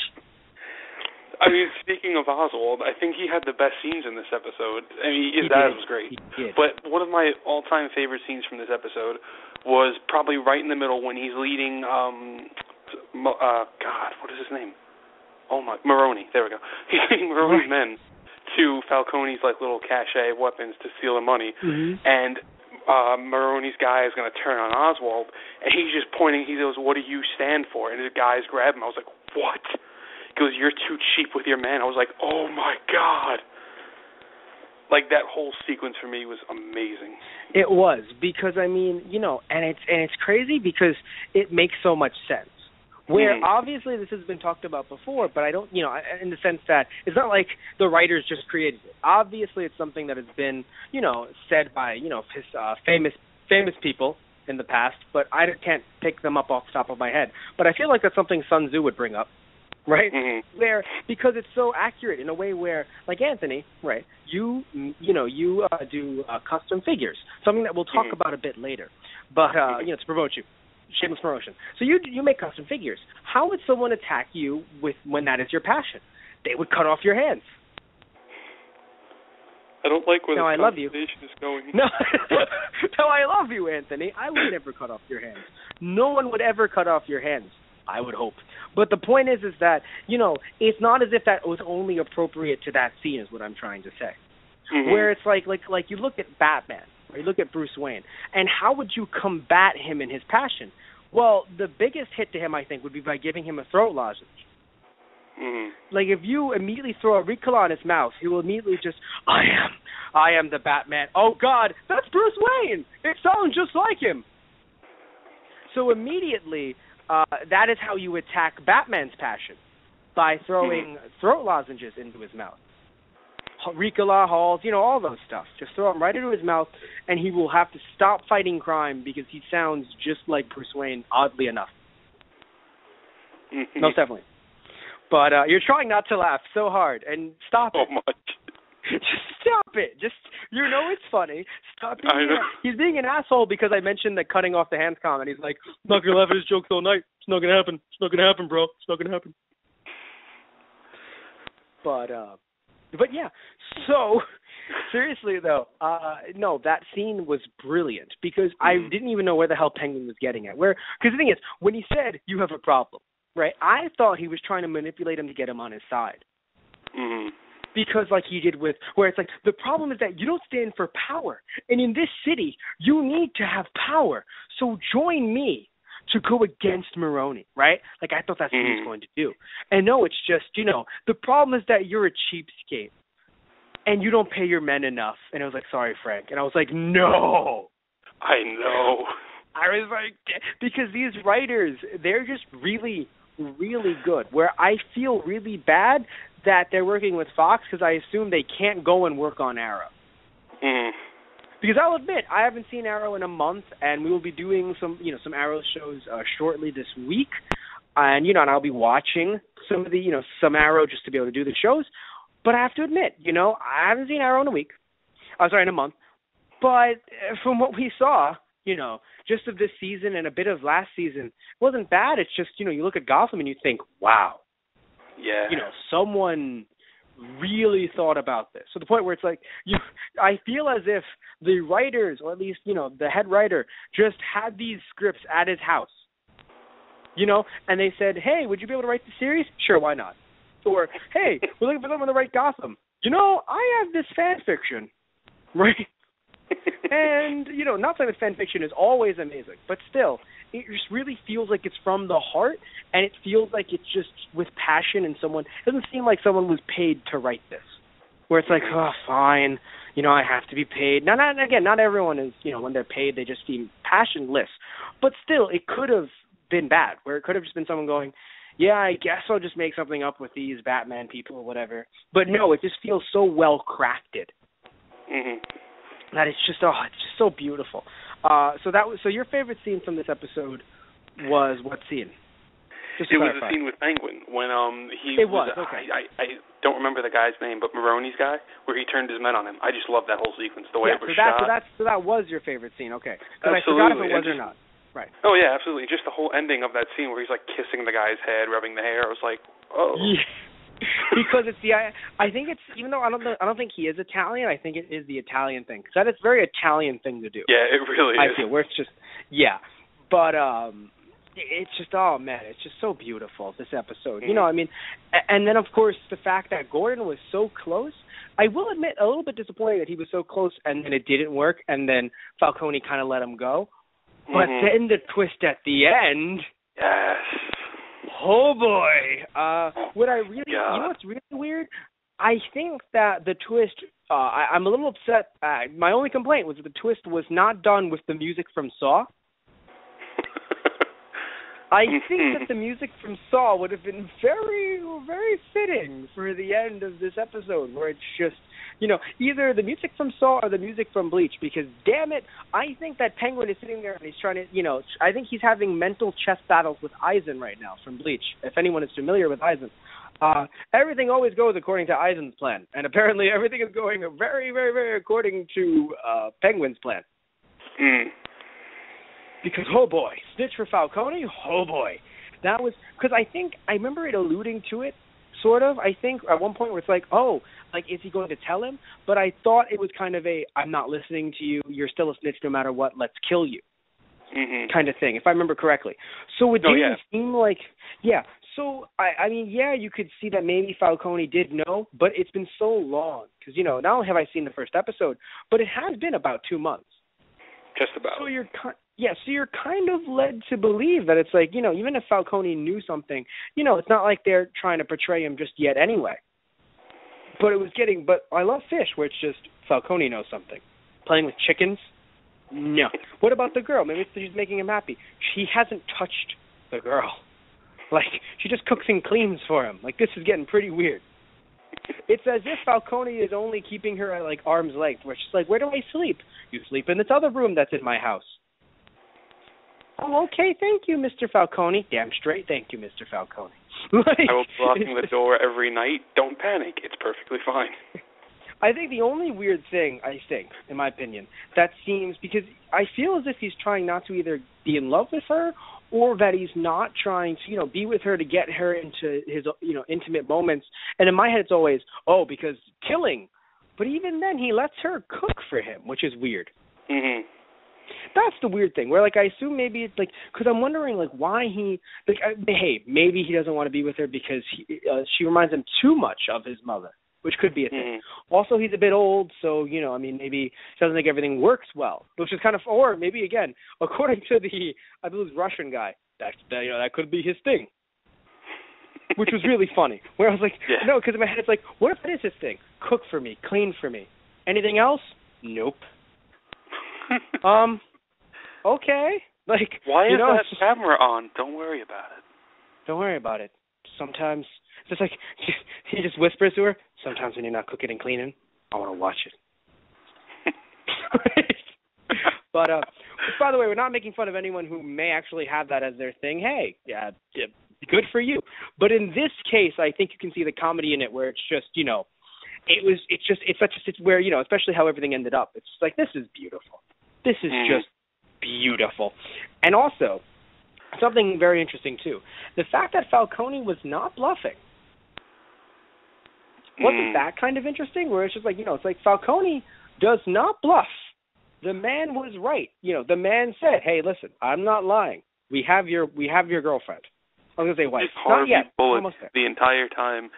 I mean, speaking of Oswald, I think he had the best scenes in this episode. I mean, his dad was great. But one of my all-time favorite scenes from this episode was probably right in the middle when he's leading, God, what is his name? Maroni. There we go. He's leading Maroni's men to Falcone's, like, little cache of weapons to steal the money. And Maroni's guy is going to turn on Oswald, and he's just pointing. He goes, "What do you stand for?" And his guys grab him. I was like, what? He goes, "You're too cheap with your men." I was like, oh, my God. Like, that whole sequence for me was amazing. It was, because, I mean, you know, and it's crazy because it makes so much sense. Where obviously this has been talked about before, but I don't, you know, in the sense that it's not like the writers just created it. Obviously it's something that has been, you know, said by, you know, famous people in the past, but I can't pick them up off the top of my head. But I feel like that's something Sun Tzu would bring up, right? Where, because it's so accurate in a way where, like Anthony, right, you do custom figures, something that we'll talk about a bit later, but, you know, to promote you. Shameless promotion. So you make custom figures. How would someone attack you when that is your passion? They would cut off your hands. I don't like where this conversation is going. No, no, I love you, Anthony. I would never cut off your hands. No one would ever cut off your hands, I would hope. But the point is that, you know, it's not as if that was only appropriate to that scene is what I'm trying to say. Where it's like you look at Batman, or you look at Bruce Wayne, and how would you combat him in his passion? Well, the biggest hit to him, I think, would be by giving him a throat lozenge. Like, if you immediately throw a Ricola in his mouth, he will immediately just, I am the Batman. Oh, God, that's Bruce Wayne. It sounds just like him. So immediately, that is how you attack Batman's passion, by throwing throat lozenges into his mouth. Ricola, Halls, you know, all those stuff. Just throw them right into his mouth, and he will have to stop fighting crime because he sounds just like Bruce Wayne, oddly enough. Most definitely. But you're trying not to laugh so hard, and stop it. So much. Just stop it. Just, you know it's funny. Stop it. He's being an asshole because I mentioned the cutting off the hands comment. He's like, I'm not going to laugh at his jokes all night. It's not going to happen. It's not going to happen, bro. It's not going to happen. But yeah, so seriously though, no, that scene was brilliant because I didn't even know where the hell Penguin was getting at. Because the thing is, when he said, you have a problem, right, I thought he was trying to manipulate him to get him on his side. Because like he did with, where it's like, the problem is that you don't stand for power. And in this city, you need to have power. So join me to go against Maroni, right? Like, I thought that's what he was going to do. And no, it's just, you know, the problem is that you're a cheapskate and you don't pay your men enough. And I was like, sorry, Frank. And I was like, no. I know. I was like, because these writers, they're just really, really good. Where I feel really bad that they're working with Fox because I assume they can't go and work on Arrow. Because I'll admit, I haven't seen Arrow in a month, and we will be doing some Arrow shows shortly this week, and and I'll be watching some Arrow just to be able to do the shows. But I have to admit, I haven't seen Arrow in a month. But from what we saw, just of this season and a bit of last season, it wasn't bad. It's just you look at Gotham and you think, wow. Yeah. Someone really thought about this. To the point where it's like, I feel as if the writers, or at least, the head writer, just had these scripts at his house. And they said, hey, would you be able to write the series? Sure, why not? Or, hey, we're looking for someone to write Gotham. I have this fan fiction, right? And, not saying that fan fiction is always amazing, but still, it just really feels like it's from the heart, and it feels like it's just with passion, and it doesn't seem like someone was paid to write this, where it's like, oh, fine, I have to be paid. Now, not everyone is, when they're paid, they just seem passionless, but still, it could have been bad, where it could have just been someone going, yeah, I guess I'll just make something up with these Batman people or whatever. But no, it just feels so well crafted. Mm-hmm. That it's just so beautiful. So your favorite scene from this episode was what scene? It was the scene with Penguin when he it was okay. I don't remember the guy's name, but Maroni's guy, where he turned his men on him. I just love that whole sequence, the way it was shot. So that was your favorite scene, okay? Because I forgot if it was or not. Right. Oh yeah, absolutely. Just the whole ending of that scene where he's like kissing the guy's head, rubbing the hair. I was like, oh. Yeah. Because it's I think it's, even though I don't think he is Italian, I think it is the Italian thing. Because it's a very Italian thing to do. Yeah, it really is. I feel, where it's just, but it's just, oh man, it's just so beautiful, this episode. Mm-hmm. And then of course the fact that Gordon was so close. I will admit, a little bit disappointed that he was so close and then it didn't work, and then Falcone kind of let him go. But then the twist at the end. Yes. Oh boy. What I really, what's really weird? I think that the twist, I'm a little upset. My only complaint was that the twist was not done with the music from Saw. I think that the music from Saw would have been very, very fitting for the end of this episode, where it's just, either the music from Saw or the music from Bleach, because, damn it, I think that Penguin is sitting there and he's trying to, I think he's having mental chess battles with Eisen right now from Bleach, if anyone is familiar with Eisen. Everything always goes according to Eisen's plan, and apparently everything is going very, very, very according to Penguin's plan. Because, oh boy, Snitch for Falcone, oh boy. That was, because I remember it alluding to it, sort of, I think, at one point where it's like, oh, like, is he going to tell him? But I thought it was kind of I'm not listening to you, you're still a snitch no matter what, let's kill you, kind of thing, if I remember correctly. So it didn't seem like, so, you could see that maybe Falcone did know, but it's been so long, because, not only have I seen the first episode, but it has been about 2 months. Just about. So you're kind of led to believe that it's like, even if Falcone knew something, it's not like they're trying to portray him just yet anyway. But I love Fish, where it's just Falcone knows something. Playing with chickens? No. What about the girl? Maybe she's making him happy. She hasn't touched the girl. Like, she just cooks and cleans for him. Like, this is getting pretty weird. It's as if Falcone is only keeping her at, like, arm's length, where she's like, where do I sleep? You sleep in this other room that's in my house. Oh, okay, thank you, Mr. Falcone. Damn straight, thank you, Mr. Falcone. I will be locking the door every night. Don't panic. It's perfectly fine. I think the only weird thing, in my opinion, that seems, because I feel as if he's trying not to either be in love with her or that he's not trying to, be with her to get her into his, intimate moments. And in my head, it's always, because killing. But even then, he lets her cook for him, which is weird. Mm-hmm. That's the weird thing, where, like, I assume maybe it's, like, because I'm wondering, like, why he, like, hey, maybe he doesn't want to be with her because she reminds him too much of his mother, which could be a thing. Also, he's a bit old, so, maybe he doesn't think everything works well, which is kind of, or maybe, again, according to I believe, Russian guy, that could be his thing, which was really funny, where I was like, no, because in my head it's like, what if that is his thing? Cook for me, clean for me. Anything else? Nope. Okay. Like, why is that camera on? Don't worry about it. Don't worry about it. Sometimes, just like, he just whispers to her, sometimes when you're not cooking and cleaning, I want to watch it. But, by the way, we're not making fun of anyone who may actually have that as their thing. Hey, good for you. But in this case, I think you can see the comedy in it, where it's just, it's where, especially how everything ended up. It's just like, this is beautiful. This is just beautiful. And also, something very interesting, too. The fact that Falcone was not bluffing. Wasn't that kind of interesting? Where it's just like, it's like Falcone does not bluff. The man was right. The man said, "Hey, listen, I'm not lying. We have your girlfriend." I was gonna say wife. Just Harvey Not yet. Bullock Almost there. the entire time.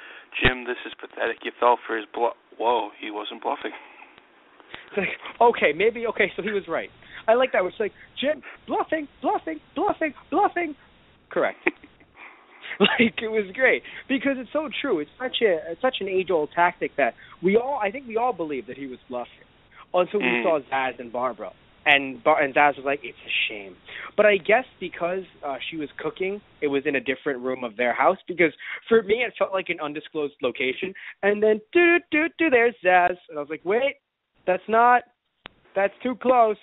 Jim, this is pathetic. You fell for his bluff. Whoa, he wasn't bluffing. It's like, okay, so he was right. I like that. It's like, Jim, bluffing. Correct. Like, it was great because it's so true. It's such an age-old tactic that I think we all believed that he was bluffing until we saw Zaz and Barbara, and Zaz was like, "It's a shame," but I guess because she was cooking, it was in a different room of their house. Because for me, it felt like an undisclosed location, and then there's Zaz, and I was like, "Wait, that's too close."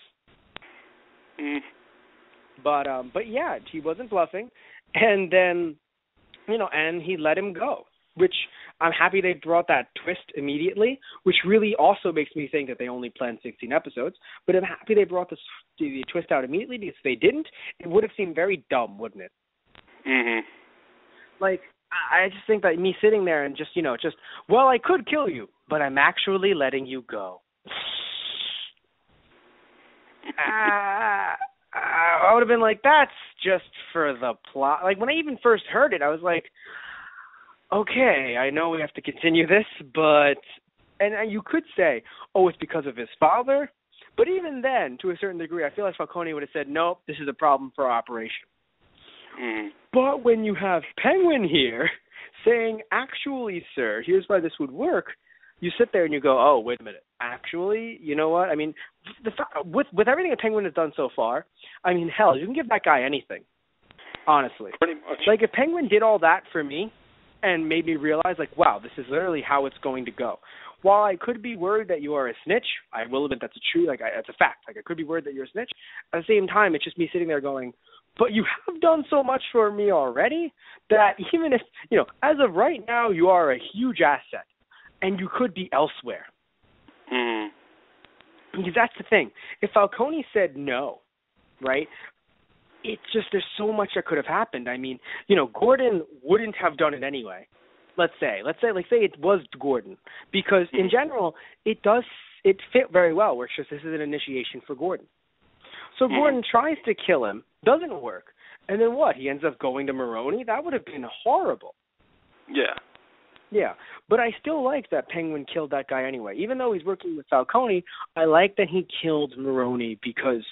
But yeah, he wasn't bluffing, and then. And he let him go, which I'm happy they brought that twist immediately, which really also makes me think that they only planned 16 episodes. But I'm happy they brought the twist out immediately, because if they didn't, it would have seemed very dumb, wouldn't it? Like, I just think that me sitting there and well, I could kill you, but I'm actually letting you go. I would have been like, that's just for the plot. Like, when I even first heard it, I was like, okay, I know we have to continue this, but... And you could say, oh, it's because of his father. But even then, to a certain degree, I feel like Falcone would have said, nope, this is a problem for operation. But when you have Penguin here saying, actually, sir, here's why this would work, you sit there and you go, oh, wait a minute. Actually, you know what? I mean, with everything that Penguin has done so far, I mean, hell, you can give that guy anything, honestly. Pretty much. Like, if Penguin did all that for me and made me realize, like, wow, this is literally how it's going to go. While I could be worried that you are a snitch, I will admit that's that's a fact. Like, I could be worried that you're a snitch. At the same time, it's just me sitting there going, but you have done so much for me already that even if, as of right now, you are a huge asset. And you could be elsewhere. Because that's the thing. If Falcone said no, right, it's just there's so much that could have happened. I mean, Gordon wouldn't have done it anyway. Let's say it was Gordon. Because in general, it fit very well. Where it's just this is an initiation for Gordon. So Gordon tries to kill him, doesn't work. And then what? He ends up going to Maroney? That would have been horrible. Yeah. Yeah, but I still like that Penguin killed that guy anyway. Even though he's working with Falcone, I like that he killed Maroney because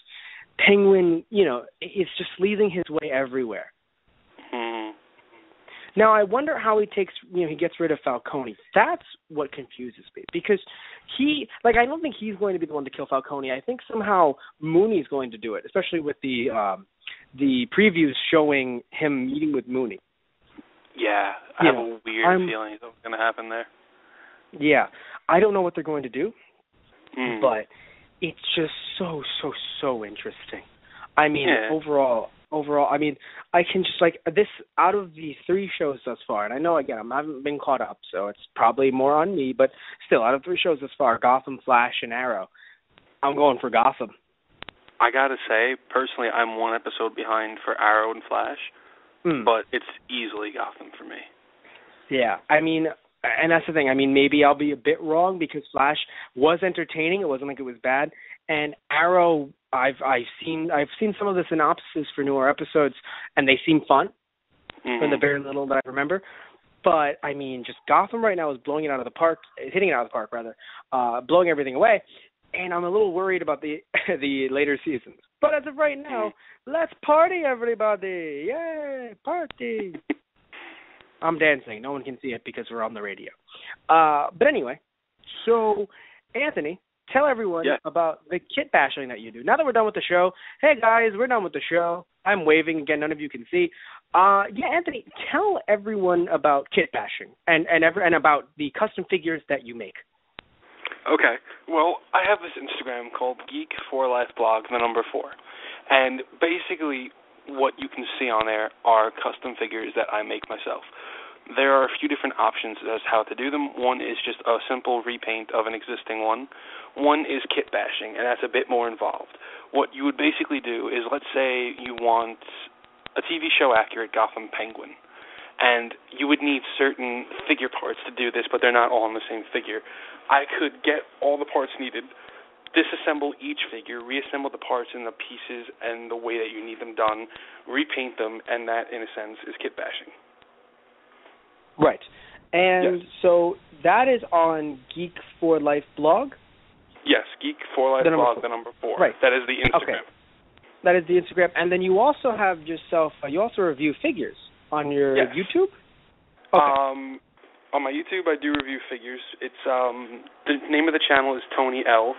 Penguin, is just leading his way everywhere. Now, I wonder how he gets rid of Falcone. That's what confuses me because I don't think he's going to be the one to kill Falcone. I think somehow Mooney's going to do it, especially with the previews showing him meeting with Mooney. Yeah, I have a weird feeling that's going to happen there. Yeah, I don't know what they're going to do, but it's just so interesting. I mean, overall, I mean, I can just this out of the 3 shows thus far, and I know again I haven't been caught up, so it's probably more on me, but still, out of 3 shows thus far, Gotham, Flash, and Arrow, I'm going for Gotham. I gotta say, personally, I'm 1 episode behind for Arrow and Flash. But it's easily Gotham for me. Yeah, I mean, and that's the thing. I mean, maybe I'll be a bit wrong because Flash was entertaining. It wasn't like it was bad. And Arrow, I've seen some of the synopses for newer episodes, and they seem fun from the very little that I remember. But I mean, just Gotham right now is hitting it out of the park, blowing everything away. And I'm a little worried about the later seasons. But as of right now, let's party, everybody! Yay, party! I'm dancing. No one can see it because we're on the radio. But anyway, so, Anthony, tell everyone about the kit bashing that you do. Now that we're done with the show, hey, guys, we're done with the show. I'm waving. Again, none of you can see. Anthony, tell everyone about kit bashing and about the custom figures that you make. Okay. Well, I have this Instagram called Geek4LifeBlog, the number 4. And basically what you can see on there are custom figures that I make myself. There are a few different options as how to do them. One is just a simple repaint of an existing one. One is kit bashing, and that's a bit more involved. What you would basically do is, let's say you want a TV show accurate Gotham Penguin. and you would need certain figure parts to do this, but they're not all in the same figure. I could get all the parts needed, disassemble each figure, reassemble the parts in the pieces and the way that you need them done, repaint them, and that, in a sense, is kit bashing. Right. And so that is on Geek for Life blog? Yes, Geek for Life blog, the number 4. Right. That is the Instagram. Okay. That is the Instagram. And then you also have yourself, you also review figures on your YouTube? Okay. On my YouTube, I do review figures. It's the name of the channel is Tony L,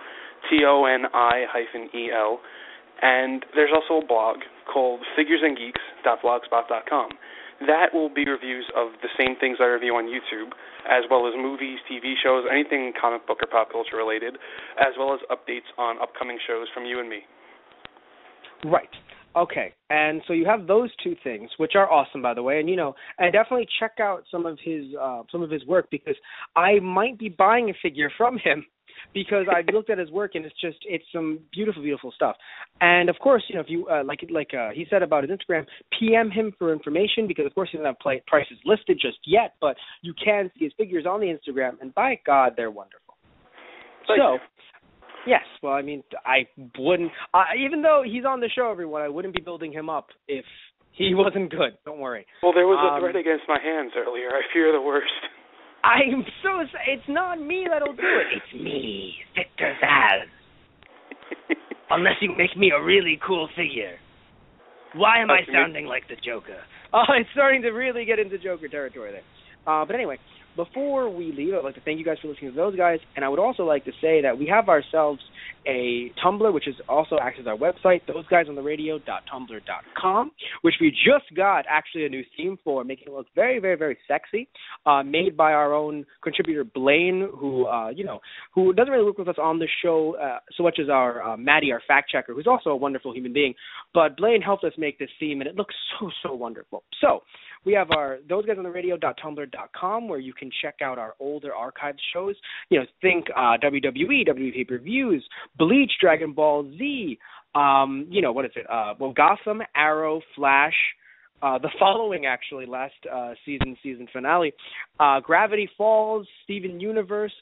TONI-EL, and there's also a blog called figuresandgeeks.blogspot.com. That will be reviews of the same things I review on YouTube, as well as movies, TV shows, anything comic book or pop culture related, as well as updates on upcoming shows from you and me. Right. Okay. And so you have those two things, which are awesome, by the way. And and definitely check out some of his work, because I might be buying a figure from him, because I've looked at his work and it's some beautiful, beautiful stuff. And of course, if you like he said about his Instagram, PM him for information, because of course he doesn't have prices listed just yet, but you can see his figures on the Instagram, and by God, they're wonderful. Thank you. Yes, well, I mean, I wouldn't, even though he's on the show, everyone, I wouldn't be building him up if he wasn't good. Don't worry. Well, there was a threat against my hands earlier. I fear the worst. It's not me that'll do it. It's me, Victor Zaz. Unless you make me a really cool figure. Why am I sounding like the Joker? Oh, it's starting to really get into Joker territory there. But anyway, before we leave, I'd like to thank you guys for listening to those guys, and I would also like to say that we have ourselves a Tumblr, which is also acts as our website, thoseguysontheradio.tumblr.com, which we just got actually a new theme for, making it look very, very, very sexy, made by our own contributor Blaine, who doesn't really work with us on the show so much as our Maddie, our fact checker, who's also a wonderful human being. But Blaine helped us make this theme, and it looks so, so wonderful. So we have our thoseguysontheradio.tumblr.com, where you can check out our older archived shows. Think WWE, WWE pay-per-views, Bleach, Dragon Ball Z, Gotham, Arrow, Flash, the following actually last season finale, Gravity Falls, Steven Universe,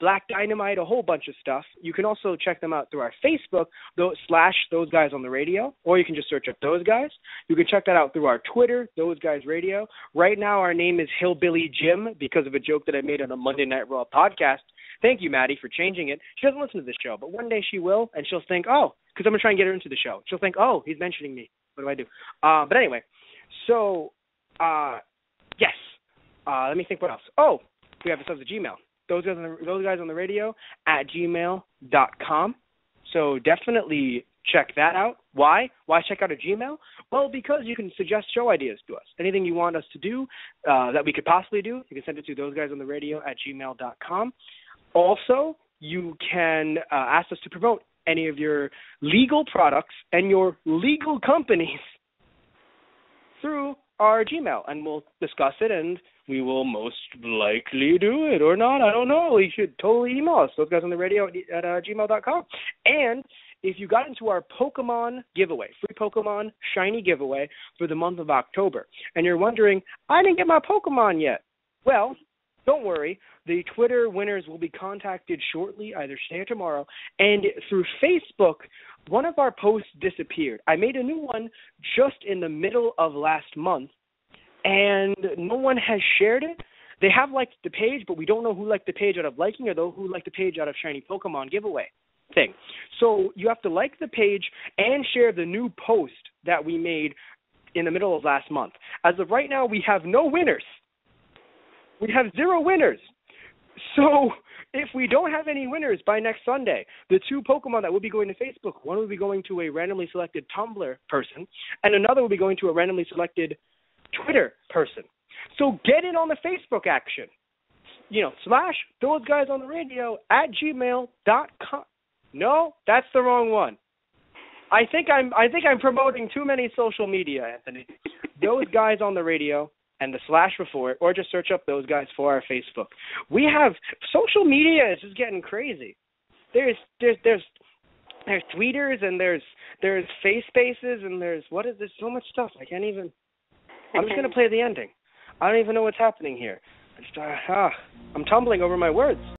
Black Dynamite, a whole bunch of stuff. You can also check them out through our Facebook /Those Guys on the Radio, or you can just search up Those Guys. You can check that out through our Twitter, Those Guys Radio. Right now our name is Hillbilly Jim because of a joke that I made on a Monday Night Raw podcast. Thank you, Maddie, for changing it. She doesn't listen to this show, but one day she will, and she'll think, because I'm going to try and get her into the show. She'll think, he's mentioning me. What do I do? But anyway, so, yes. Let me think what else. We have ourselves a Gmail. Those guys on the radio @gmail.com. So definitely check that out. Why? Why check out a Gmail? Well, because you can suggest show ideas to us. Anything you want us to do that we could possibly do, you can send it to thoseguysontheradio@gmail.com. Also, you can ask us to promote any of your legal products and your legal companies through our Gmail, and we'll discuss it, and we will most likely do it or not. I don't know. You should totally email us, thoseguysontheradio@gmail.com. And if you got into our Pokemon giveaway, free Pokemon shiny giveaway for the month of October, and you're wondering, I didn't get my Pokemon yet. Well, don't worry. The Twitter winners will be contacted shortly, either today or tomorrow. And through Facebook, one of our posts disappeared. I made a new one just in the middle of last month, and no one has shared it. They have liked the page, but we don't know who liked the page out of liking or who liked the page out of shiny Pokemon giveaway thing. So you have to like the page and share the new post that we made in the middle of last month. As of right now, we have no winners. We have 0 winners. So if we don't have any winners by next Sunday, the 2 Pokemon that will be going to Facebook, one will be going to a randomly selected Tumblr person, and another will be going to a randomly selected Twitter person. So get in on the Facebook action. /thoseguysontheradio@gmail.com. No, that's the wrong one. I think I'm promoting too many social media, Anthony. Those Guys on the Radio and the / before it, or just search up Those Guys for our Facebook. We have social media is just getting crazy. There's tweeters and there's face spaces and there's so much stuff. I'm just gonna play the ending. I don't even know what's happening here. I'm tumbling over my words.